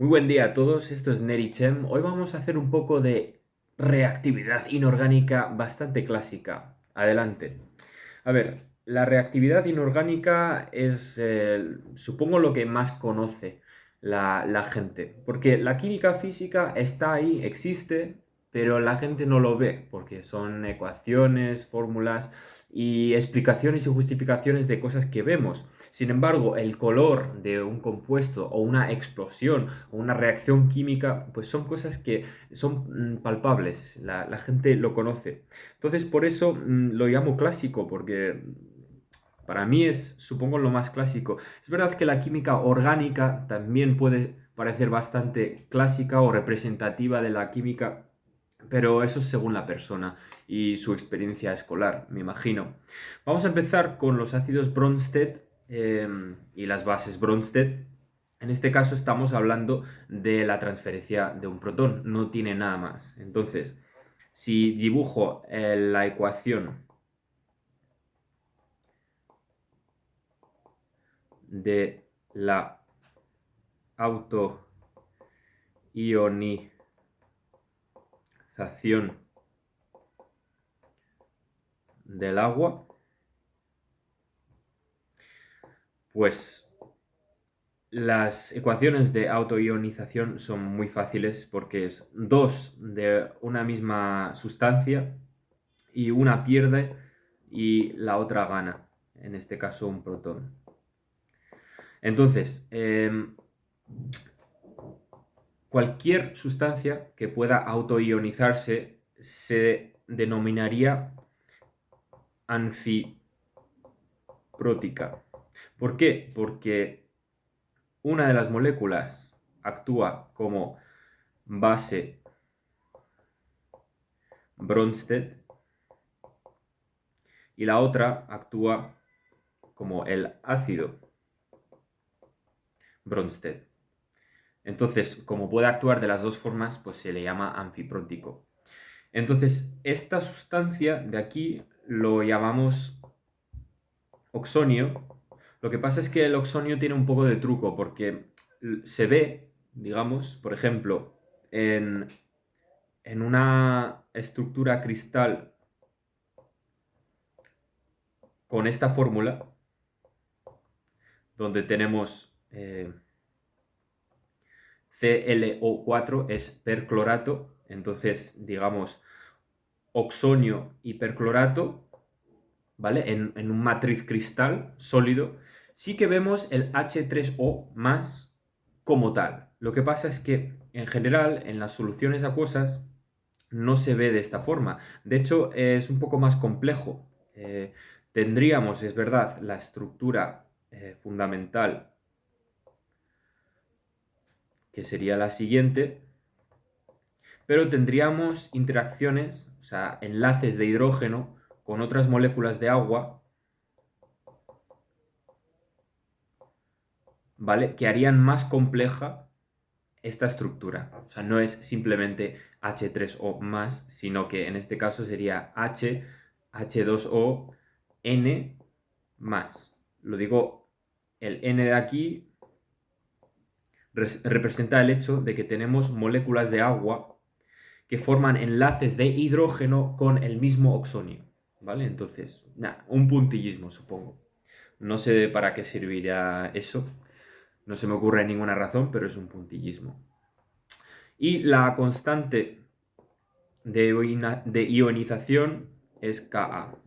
Muy buen día a todos, esto es Nerichem. Hoy vamos a hacer un poco de reactividad inorgánica bastante clásica. Adelante. A ver, la reactividad inorgánica es, supongo, lo que más conoce la gente. Porque la química física está ahí, existe, pero la gente no lo ve, porque son ecuaciones, fórmulas y explicaciones y justificaciones de cosas que vemos. Sin embargo, el color de un compuesto o una explosión o una reacción química, pues son cosas que son palpables, la gente lo conoce. Entonces, por eso lo llamo clásico, porque para mí es, supongo, lo más clásico. Es verdad que la química orgánica también puede parecer bastante clásica o representativa de la química, pero eso es según la persona y su experiencia escolar, me imagino. Vamos a empezar con los ácidos Bronsted y las bases Bronsted. En este caso estamos hablando de la transferencia de un protón, no tiene nada más. Entonces, si dibujo la ecuación de la autoionización del agua, pues las ecuaciones de autoionización son muy fáciles porque es dos de una misma sustancia y una pierde y la otra gana, en este caso un protón. Entonces, cualquier sustancia que pueda autoionizarse se denominaría anfiprótica. ¿Por qué? Porque una de las moléculas actúa como base Bronsted y la otra actúa como el ácido Bronsted. Entonces, como puede actuar de las dos formas, pues se le llama anfiprótico. Entonces, esta sustancia de aquí lo llamamos oxonio. Lo que pasa es que el oxonio tiene un poco de truco porque se ve, digamos, por ejemplo, en una estructura cristal con esta fórmula, donde tenemos ClO4 es perclorato, entonces digamos oxonio y perclorato, ¿vale? En un matriz cristal sólido, sí que vemos el H3O más como tal. Lo que pasa es que en general en las soluciones acuosas no se ve de esta forma. De hecho, es un poco más complejo. Tendríamos, es verdad, la estructura fundamental, que sería la siguiente, pero tendríamos interacciones, o sea, enlaces de hidrógeno con otras moléculas de agua, ¿vale? Que harían más compleja esta estructura. O sea, no es simplemente H3O más, sino que en este caso sería H2O, N más. Lo digo, el N de aquí representa el hecho de que tenemos moléculas de agua que forman enlaces de hidrógeno con el mismo oxonio, ¿vale? Entonces, nada, un puntillismo, supongo. No sé para qué servirá eso, no se me ocurre ninguna razón, pero es un puntillismo. Y la constante de ionización es Ka.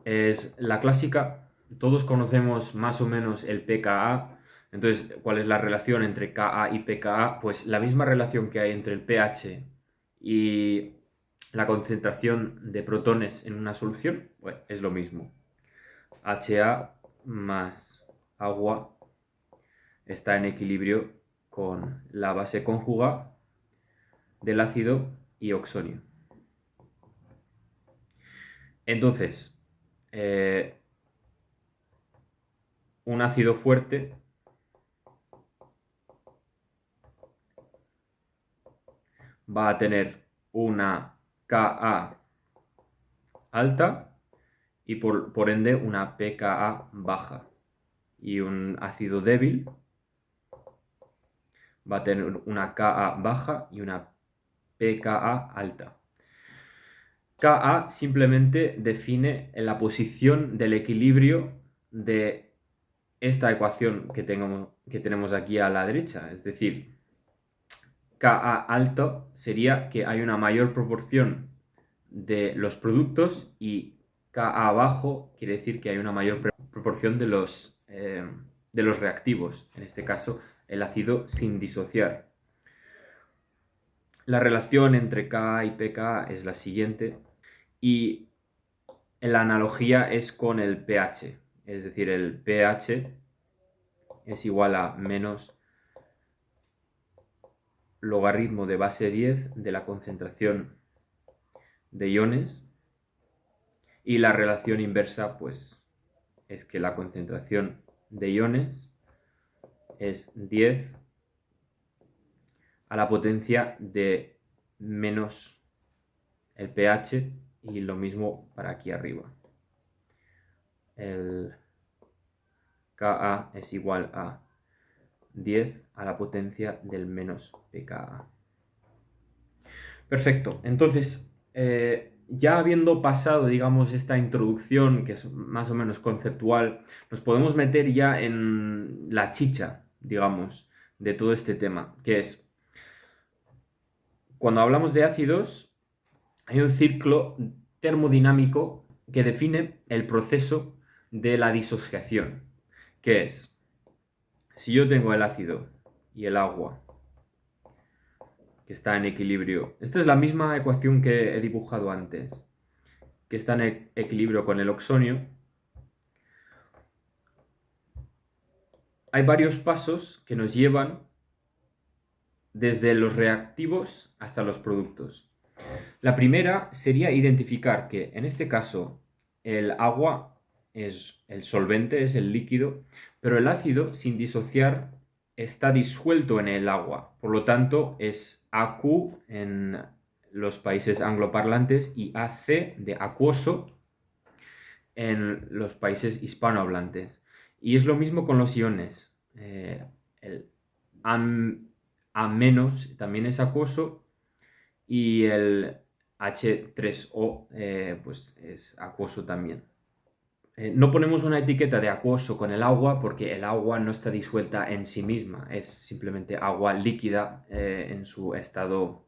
Es la clásica, todos conocemos más o menos el pKa. Entonces, ¿cuál es la relación entre Ka y pKa? Pues la misma relación que hay entre el pH y la concentración de protones en una solución, pues es lo mismo. Ha más agua está en equilibrio con la base cónjuga del ácido y oxonio. Entonces, un ácido fuerte va a tener una Ka alta y por ende una pKa baja. Y un ácido débil va a tener una Ka baja y una pKa alta. Ka simplemente define la posición del equilibrio de esta ecuación que tenemos aquí a la derecha. Es decir, Ka alto sería que hay una mayor proporción de los productos y Ka bajo quiere decir que hay una mayor proporción de los reactivos. En este caso, el ácido sin disociar. La relación entre Ka y pKa es la siguiente y la analogía es con el pH. Es decir, el pH es igual a menos logaritmo de base 10 de la concentración de iones, y la relación inversa pues es que la concentración de iones es 10 a la potencia de menos el pH, y lo mismo para aquí arriba. El Ka es igual a 10 a la potencia del menos pKa. Perfecto, entonces ya habiendo pasado, digamos, esta introducción que es más o menos conceptual, nos podemos meter ya en la chicha, digamos, de todo este tema, que es, cuando hablamos de ácidos, hay un ciclo termodinámico que define el proceso de la disociación, que es, si yo tengo el ácido y el agua, que está en equilibrio. Esta es la misma ecuación que he dibujado antes, que está en equilibrio con el oxonio. Hay varios pasos que nos llevan desde los reactivos hasta los productos. La primera sería identificar que, en este caso, el agua es el solvente, es el líquido, pero el ácido, sin disociar, está disuelto en el agua. Por lo tanto, es AQ en los países angloparlantes y AC de acuoso en los países hispanohablantes. Y es lo mismo con los iones. El A- también es acuoso, y el H3O pues es acuoso también. No ponemos una etiqueta de acuoso con el agua porque el agua no está disuelta en sí misma, es simplemente agua líquida en su estado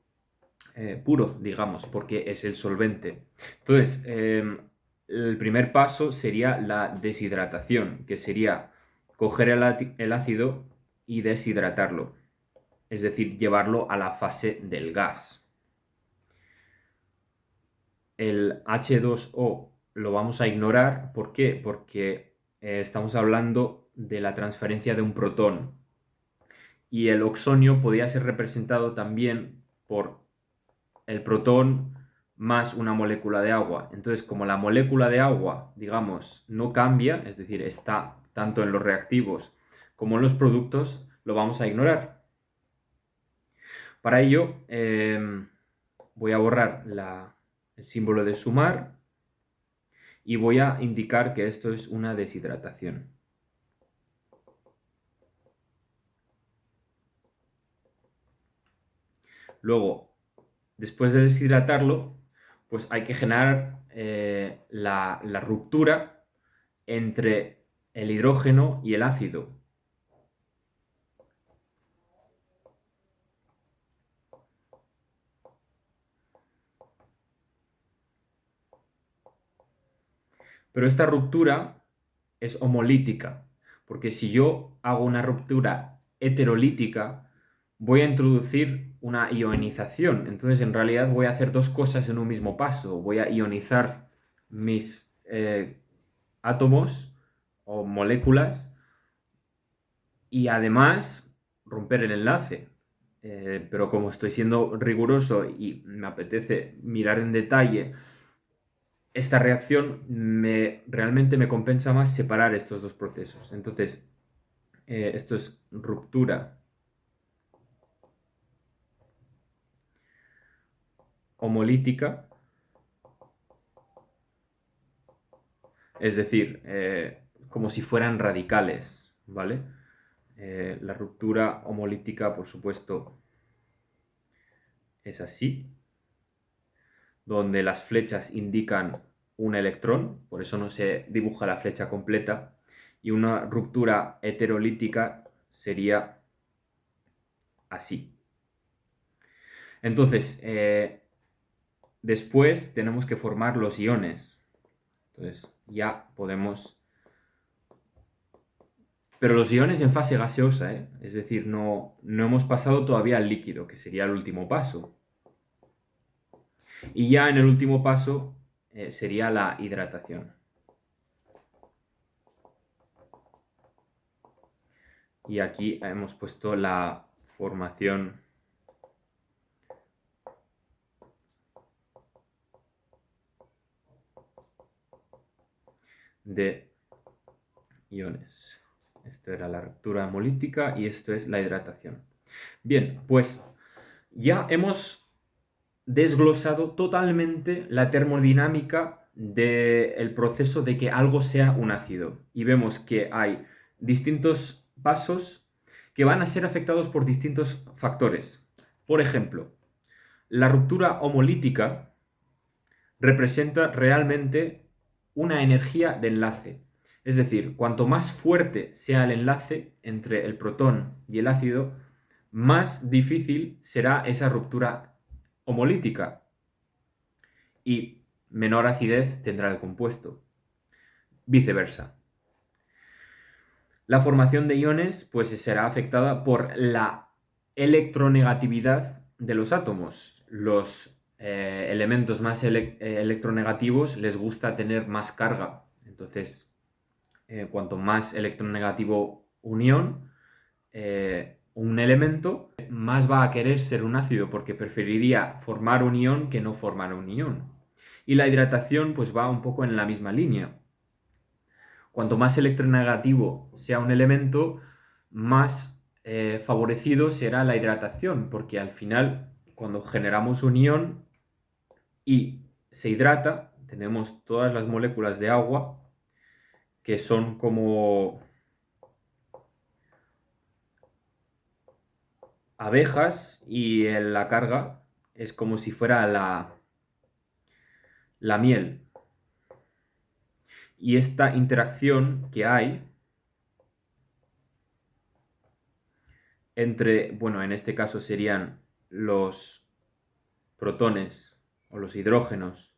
puro, digamos, porque es el solvente. Entonces, el primer paso sería la deshidratación, que sería coger el ácido y deshidratarlo, es decir, llevarlo a la fase del gas. El H2O lo vamos a ignorar. ¿Por qué? Porque estamos hablando de la transferencia de un protón. Y el oxonio podría ser representado también por el protón más una molécula de agua. Entonces, como la molécula de agua, digamos, no cambia, es decir, está tanto en los reactivos como en los productos, lo vamos a ignorar. Para ello, voy a borrar el símbolo de sumar y voy a indicar que esto es una deshidratación. Luego, después de deshidratarlo, pues hay que generar la ruptura entre el hidrógeno y el ácido. Pero esta ruptura es homolítica, porque si yo hago una ruptura heterolítica, voy a introducir una ionización. Entonces, en realidad voy a hacer dos cosas en un mismo paso. Voy a ionizar mis átomos o moléculas y además romper el enlace. Pero como estoy siendo riguroso y me apetece mirar en detalle esta reacción, realmente me compensa más separar estos dos procesos. Entonces, esto es ruptura homolítica Es decir, como si fueran radicales, ¿vale? La ruptura homolítica, por supuesto, es así, donde las flechas indican un electrón, por eso no se dibuja la flecha completa, y una ruptura heterolítica sería así. Entonces, después tenemos que formar los iones. Entonces, ya podemos... Pero los iones en fase gaseosa, ¿eh? Es decir, no hemos pasado todavía al líquido, que sería el último paso. Y ya en el último paso sería la hidratación. Y aquí hemos puesto la formación de iones. Esto era la ruptura hemolítica y esto es la hidratación. Bien, pues ya hemos desglosado totalmente la termodinámica del proceso de que algo sea un ácido. Y vemos que hay distintos pasos que van a ser afectados por distintos factores. Por ejemplo, la ruptura homolítica representa realmente una energía de enlace. Es decir, cuanto más fuerte sea el enlace entre el protón y el ácido, más difícil será esa ruptura homolítica y menor acidez tendrá el compuesto. Viceversa. La formación de iones pues será afectada por la electronegatividad de los átomos. Los elementos más electronegativos les gusta tener más carga. Entonces, cuanto más electronegativo un ion, un elemento, más va a querer ser un ácido porque preferiría formar un ion que no formar un ion. Y la hidratación pues va un poco en la misma línea. Cuanto más electronegativo sea un elemento, más favorecido será la hidratación, porque al final, cuando generamos un ion y se hidrata, tenemos todas las moléculas de agua que son como abejas y en la carga es como si fuera la miel. Y esta interacción que hay entre, bueno, en este caso serían los protones o los hidrógenos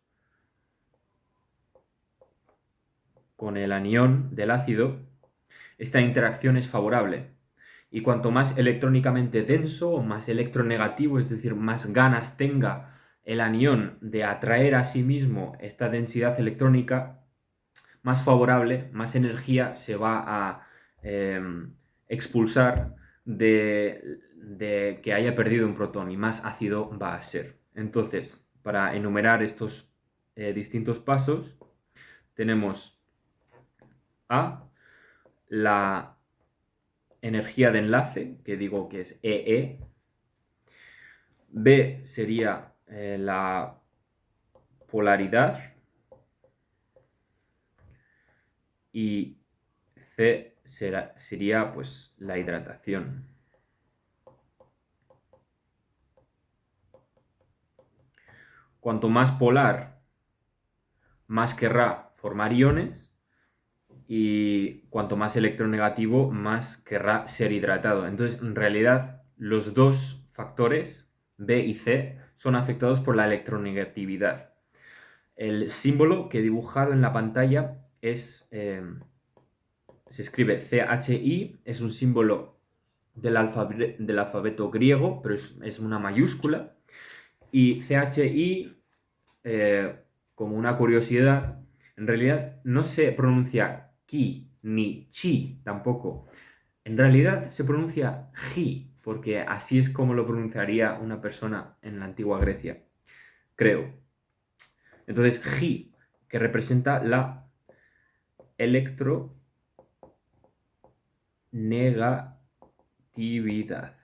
con el anión del ácido, esta interacción es favorable. Y cuanto más electrónicamente denso o más electronegativo, es decir, más ganas tenga el anión de atraer a sí mismo esta densidad electrónica, más favorable, más energía se va a expulsar de que haya perdido un protón y más ácido va a ser. Entonces, para enumerar estos distintos pasos, tenemos A, la energía de enlace, que digo que es EE. B sería la polaridad. Y C sería pues la hidratación. Cuanto más polar, más querrá formar iones. Y cuanto más electronegativo, más querrá ser hidratado. Entonces, en realidad, los dos factores, B y C, son afectados por la electronegatividad. El símbolo que he dibujado en la pantalla es, se escribe CHI, es un símbolo del alfabeto griego, pero es una mayúscula. Y CHI, como una curiosidad, en realidad no se pronuncia ki ni chi tampoco. En realidad se pronuncia ji, porque así es como lo pronunciaría una persona en la antigua Grecia, creo. Entonces, ji, que representa la electronegatividad.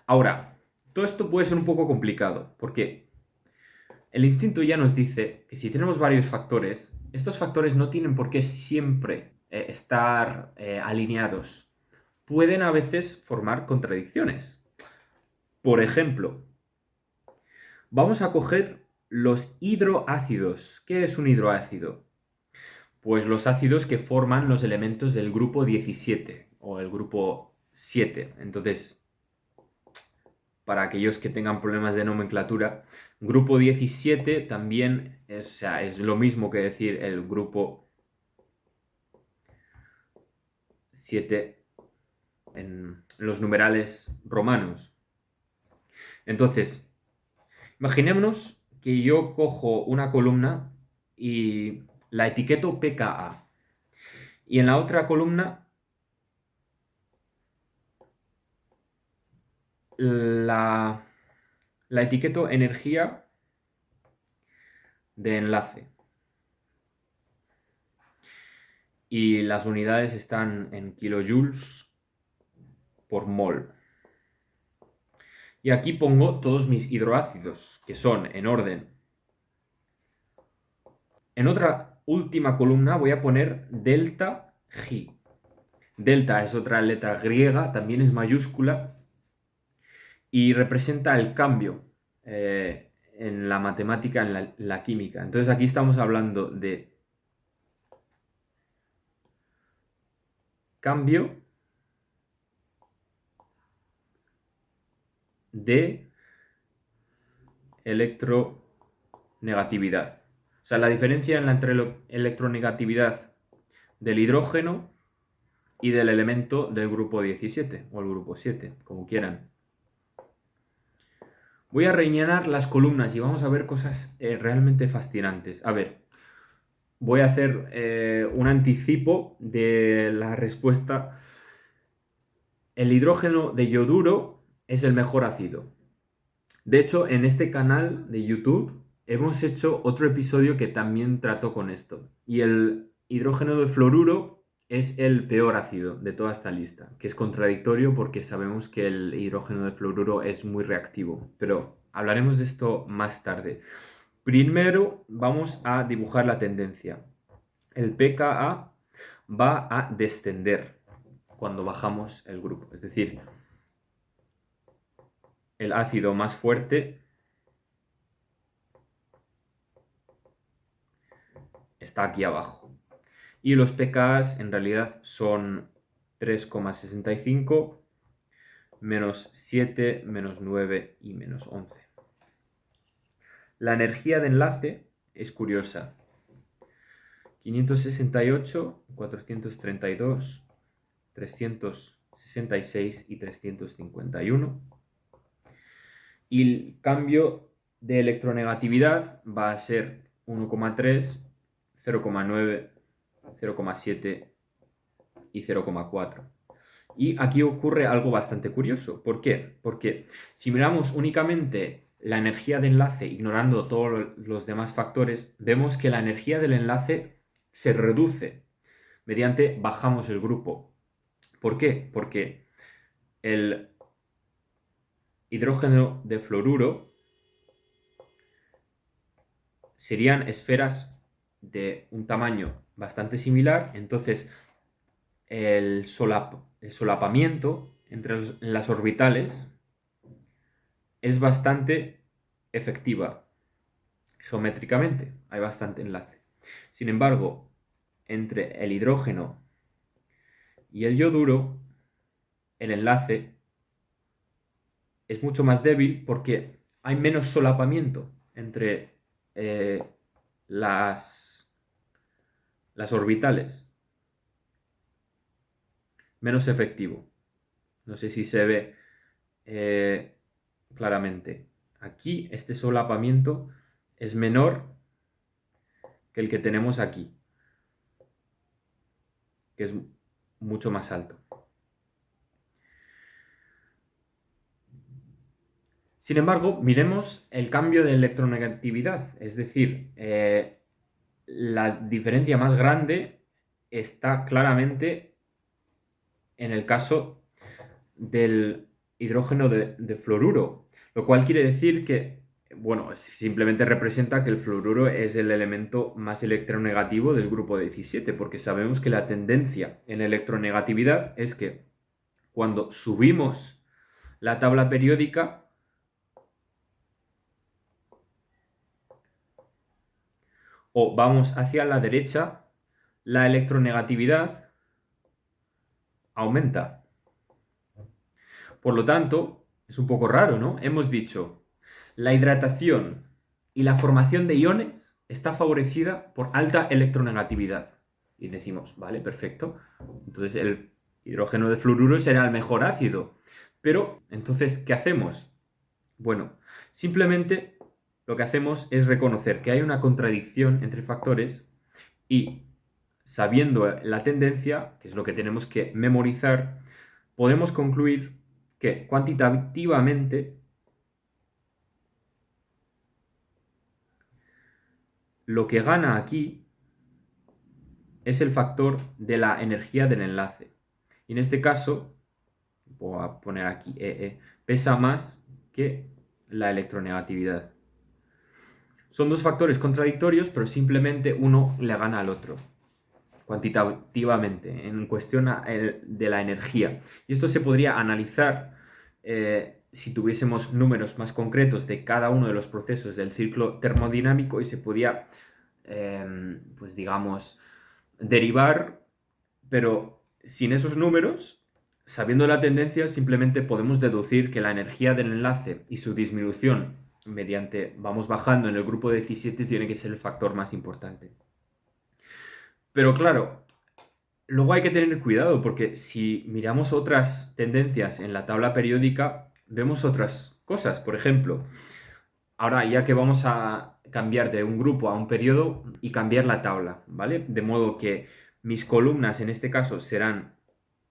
Ahora, todo esto puede ser un poco complicado, porque El instinto ya nos dice que si tenemos varios factores, estos factores no tienen por qué siempre estar alineados. Pueden a veces formar contradicciones. Por ejemplo, vamos a coger los hidroácidos. ¿Qué es un hidroácido? Pues los ácidos que forman los elementos del grupo 17 o el grupo 7. Entonces, para aquellos que tengan problemas de nomenclatura, grupo 17 también es lo mismo que decir el grupo 7 en los numerales romanos. Entonces, imaginémonos que yo cojo una columna y la etiqueto pKa. Y en la otra columna la etiqueto energía de enlace. Y las unidades están en kilojoules por mol. Y aquí pongo todos mis hidroácidos, que son en orden. En otra última columna voy a poner delta G. Delta es otra letra griega, también es mayúscula y representa el cambio en la matemática, en la química. Entonces aquí estamos hablando de cambio de electronegatividad. O sea, la diferencia entre la electronegatividad del hidrógeno y del elemento del grupo 17 o el grupo 7, como quieran. Voy a rellenar las columnas y vamos a ver cosas realmente fascinantes. A ver, voy a hacer un anticipo de la respuesta. El hidrógeno de yoduro es el mejor ácido. De hecho, en este canal de YouTube hemos hecho otro episodio que también trató con esto. Y el hidrógeno de fluoruro es el peor ácido de toda esta lista, que es contradictorio porque sabemos que el hidrógeno de fluoruro es muy reactivo, pero hablaremos de esto más tarde. Primero vamos a dibujar la tendencia. El pKa va a descender cuando bajamos el grupo, es decir, el ácido más fuerte está aquí abajo. Y los pKs en realidad son 3,65, menos 7, menos 9 y menos 11. La energía de enlace es curiosa. 568, 432, 366 y 351. Y el cambio de electronegatividad va a ser 1,3, 0,9, 0,7 y 0,4. Y aquí ocurre algo bastante curioso. ¿Por qué? Porque si miramos únicamente la energía de enlace ignorando todos los demás factores, vemos que la energía del enlace se reduce mediante bajamos el grupo. ¿Por qué? Porque el hidrógeno de fluoruro serían esferas de un tamaño bastante similar, entonces el solapamiento entre las orbitales es bastante efectiva geométricamente, hay bastante enlace. Sin embargo, entre el hidrógeno y el yoduro, el enlace es mucho más débil porque hay menos solapamiento entre las orbitales. Menos efectivo. No sé si se ve claramente. Aquí este solapamiento es menor que el que tenemos aquí, que es mucho más alto. Sin embargo, miremos el cambio de electronegatividad, es decir, la diferencia más grande está claramente en el caso del hidrógeno de fluoruro, lo cual quiere decir que Bueno, simplemente representa que el fluoruro es el elemento más electronegativo del grupo 17, porque sabemos que la tendencia en electronegatividad es que cuando subimos la tabla periódica o vamos hacia la derecha, la electronegatividad aumenta. Por lo tanto, es un poco raro, ¿no? Hemos dicho, la hidratación y la formación de iones está favorecida por alta electronegatividad. Y decimos, vale, perfecto. Entonces el hidrógeno de fluoruro será el mejor ácido. Pero, entonces, ¿qué hacemos? Bueno, simplemente lo que hacemos es reconocer que hay una contradicción entre factores y, sabiendo la tendencia, que es lo que tenemos que memorizar, podemos concluir que cuantitativamente lo que gana aquí es el factor de la energía del enlace. Y en este caso, voy a poner aquí pesa más que la electronegatividad. Son dos factores contradictorios, pero simplemente uno le gana al otro, cuantitativamente, en cuestión de la energía. Y esto se podría analizar si tuviésemos números más concretos de cada uno de los procesos del ciclo termodinámico y se podía, pues digamos, derivar, pero sin esos números, sabiendo la tendencia, simplemente podemos deducir que la energía del enlace y su disminución mediante vamos bajando en el grupo 17 tiene que ser el factor más importante. Pero claro, luego hay que tener cuidado porque si miramos otras tendencias en la tabla periódica, vemos otras cosas. Por ejemplo, ahora ya que vamos a cambiar de un grupo a un periodo y cambiar la tabla, ¿vale? De modo que mis columnas en este caso serán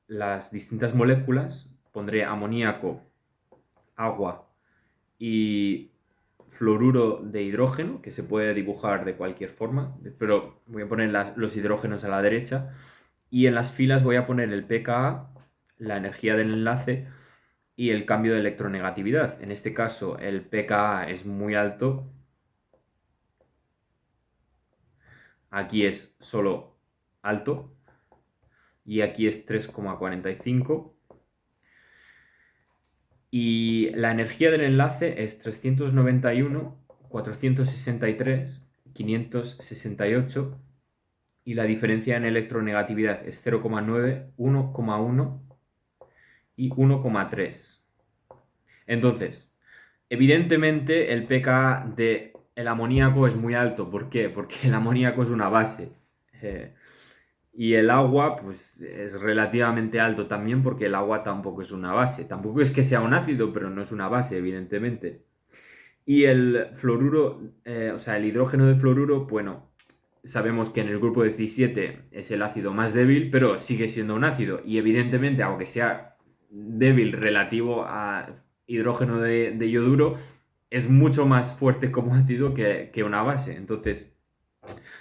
las distintas moléculas, pondré amoníaco, agua y fluoruro de hidrógeno, que se puede dibujar de cualquier forma, pero voy a poner los hidrógenos a la derecha, y en las filas voy a poner el pKa, la energía del enlace, y el cambio de electronegatividad. En este caso el pKa es muy alto, aquí es solo alto, y aquí es 3,45. Y la energía del enlace es 391, 463, 568 y la diferencia en electronegatividad es 0,9, 1,1 y 1,3. Entonces, evidentemente el pKa del amoníaco es muy alto. ¿Por qué? Porque el amoníaco es una base. Y el agua, pues es relativamente alto también porque el agua tampoco es una base. Tampoco es que sea un ácido, pero no es una base, evidentemente. Y el fluoruro, o sea, el hidrógeno de fluoruro, bueno, sabemos que en el grupo 17 es el ácido más débil, pero sigue siendo un ácido. Y evidentemente, aunque sea débil relativo a hidrógeno de yoduro, es mucho más fuerte como ácido que una base. Entonces,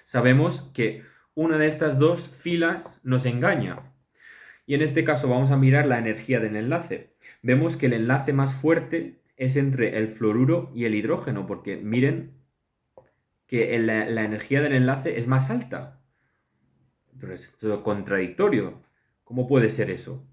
sabemos que una de estas dos filas nos engaña. Y en este caso vamos a mirar la energía del enlace. Vemos que el enlace más fuerte es entre el fluoruro y el hidrógeno, porque miren que la energía del enlace es más alta. Pero es todo contradictorio. ¿Cómo puede ser eso?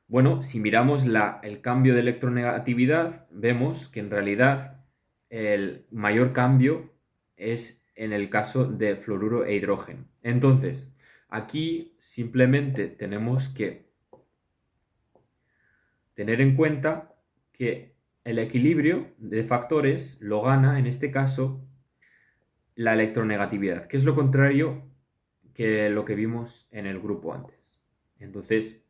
Bueno, si miramos el cambio de electronegatividad, vemos que en realidad el mayor cambio es en el caso de fluoruro e hidrógeno. Entonces, aquí simplemente tenemos que tener en cuenta que el equilibrio de factores lo gana, en este caso, la electronegatividad, que es lo contrario que lo que vimos en el grupo antes. Entonces,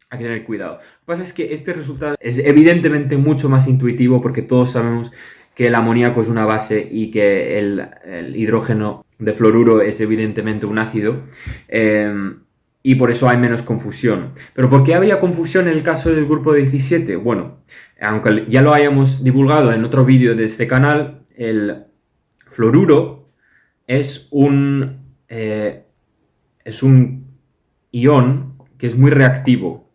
hay que tener cuidado. Lo que pasa es que este resultado es evidentemente mucho más intuitivo porque todos sabemos que el amoníaco es una base y que el hidrógeno de fluoruro es evidentemente un ácido. Y por eso hay menos confusión. ¿Pero por qué había confusión en el caso del grupo 17? Bueno, aunque ya lo hayamos divulgado en otro vídeo de este canal, el fluoruro es un ion que es muy reactivo.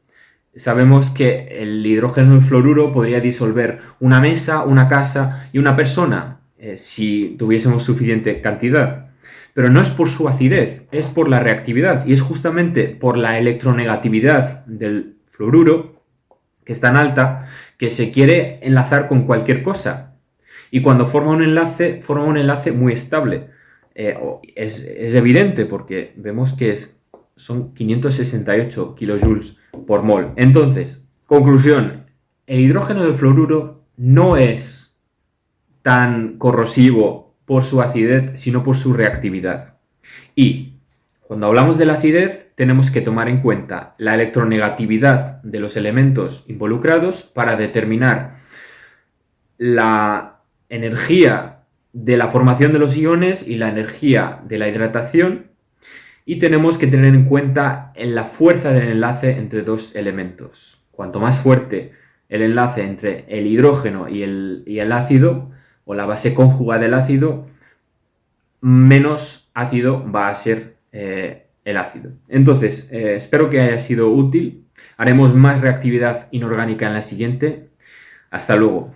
sabemos que el hidrógeno del fluoruro podría disolver una mesa, una casa y una persona, si tuviésemos suficiente cantidad. Pero no es por su acidez, es por la reactividad. Y es justamente por la electronegatividad del fluoruro, que es tan alta, que se quiere enlazar con cualquier cosa. Y cuando forma un enlace muy estable. Es evidente porque vemos que son 568 kilojoules por mol. Entonces, conclusión, el hidrógeno del fluoruro no es tan corrosivo por su acidez, sino por su reactividad. Y cuando hablamos de la acidez, tenemos que tomar en cuenta la electronegatividad de los elementos involucrados para determinar la energía de la formación de los iones y la energía de la hidratación, y tenemos que tener en cuenta la fuerza del enlace entre dos elementos. Cuanto más fuerte el enlace entre el hidrógeno y el ácido, o la base cónjuga del ácido, menos ácido va a ser el ácido. Entonces, espero que haya sido útil. Haremos más reactividad inorgánica en la siguiente. Hasta luego.